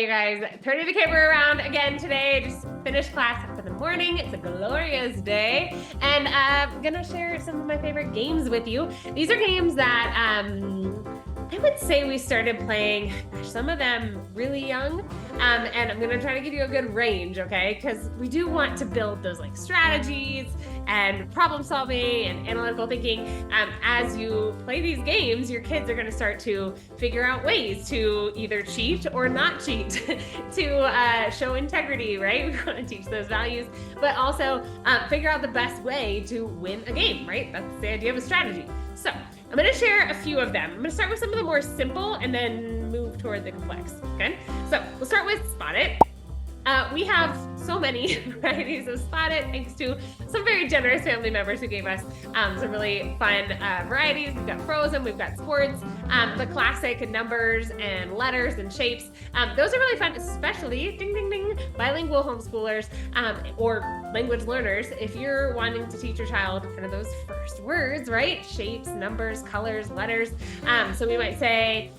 you guys, turning the camera around again today. Just finished class for the morning. It's a glorious day, and I'm gonna share some of my favorite games with you. These are games that I would say we started playing, some of them really young, and I'm gonna try to give you a good range, okay? Because we do want to build those like strategies and problem solving and analytical thinking. As you play these games, your kids are gonna start to figure out ways to either cheat or not cheat, to show integrity, right? We wanna teach those values, but also figure out the best way to win a game, right? That's the idea of a strategy. So I'm gonna share a few of them. I'm gonna start with some of the more simple and then move toward the complex, okay? So we'll start with Spot It. We have so many varieties of Spot It, thanks to some very generous family members who gave us some really fun varieties. We've got Frozen, we've got sports, the classic numbers and letters and shapes. Those are really fun, especially, ding, ding, ding, bilingual homeschoolers or language learners. If you're wanting to teach your child kind of those first words, right? Shapes, numbers, colors, letters. So we might say,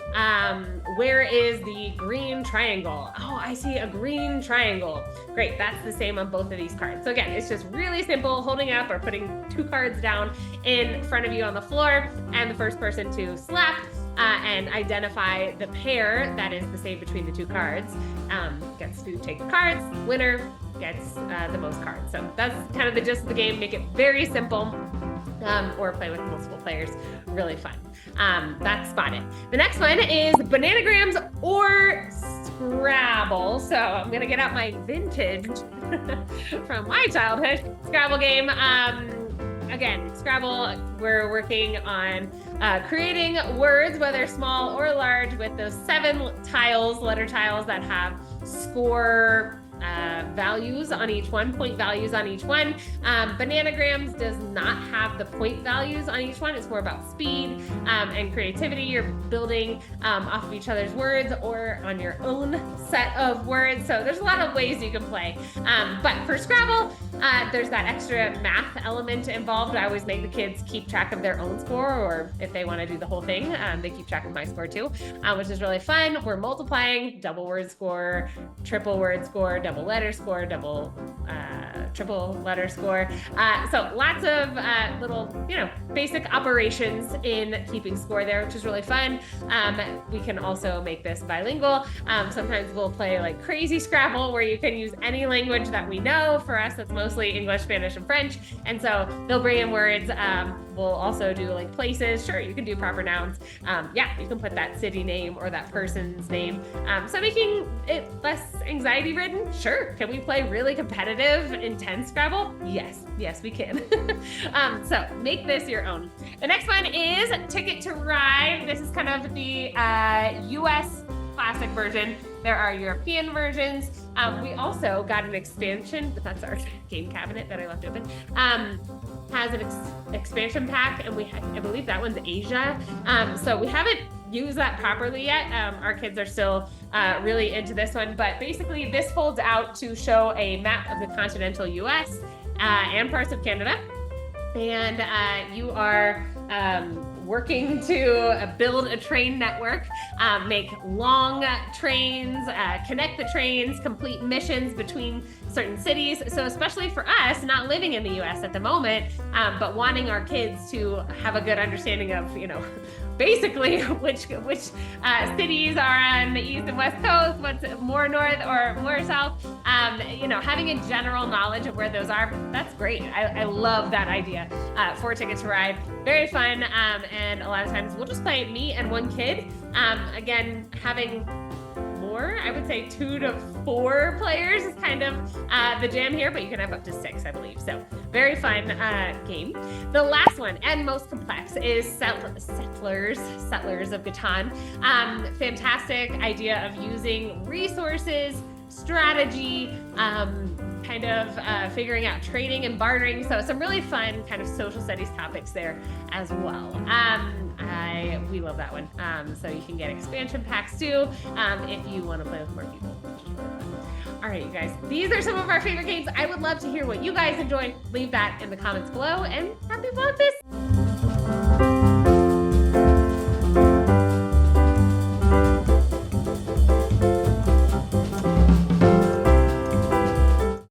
where is the green triangle? Oh, I see a green triangle. Great, that's the same on both of these cards. So again, it's just really simple, holding up or putting two cards down in front of you on the floor, and the first person to slap and identify the pair that is the same between the two cards gets to take the cards. Winner gets the most cards. So that's kind of the gist of the game. Make it very simple. Or play with multiple players, really fun. That's Spot It. The next one is Bananagrams or Scrabble. So I'm gonna get out my vintage from my childhood Scrabble game. Again, Scrabble, we're working on creating words, whether small or large, with those 7 tiles, letter tiles that have score values on each one, point values on each one. Bananagrams does not have the point values on each one. It's more about speed and creativity. You're building off of each other's words or on your own set of words. So there's a lot of ways you can play. But for Scrabble, there's that extra math element involved. I always make the kids keep track of their own score, or if they want to do the whole thing, they keep track of my score too, which is really fun. We're multiplying, double word score, triple word score, double letter score, triple letter score. So lots of little, basic operations in keeping score there, which is really fun. We can also make this bilingual. Sometimes we'll play like crazy Scrabble, where you can use any language that we know. For us, that's mostly English, Spanish, and French. And so they'll bring in words. We'll also do like places. Sure, you can do proper nouns. Yeah, you can put that city name or that person's name. So making it less anxiety ridden. Sure. Can we play really competitive, intense Scrabble? Yes, we can. So make this your own. The next one is Ticket to Ride. This is kind of the US classic version. There are European versions. We also got an expansion, but that's our game cabinet that I left open. Has an expansion pack, and I believe that one's Asia. So we haven't used that properly yet. Our kids are still really into this one, but basically this folds out to show a map of the continental US and parts of Canada. And you are working to build a train network, make long trains, connect the trains, complete missions between certain cities. So especially for us, not living in the US at the moment, but wanting our kids to have a good understanding of, basically which cities are on the east and west coast, what's more north or more south, having a general knowledge of where those are, that's great. I love that idea for Ticket to Ride. Very fun, and a lot of times we'll just play me and one kid. Again, having more, I would say 2 to 4 players is kind of the jam here, but you can have up to 6, I believe. So very fun game. The last one and most complex is Settlers of Catan. Fantastic idea of using resources, strategy, kind of figuring out trading and bartering. So some really fun kind of social studies topics there as well. We love that one. So you can get expansion packs too if you want to play with more people. All right, you guys, these are some of our favorite games. I would love to hear what you guys enjoy. Leave that in the comments below, and happy Vlogmas!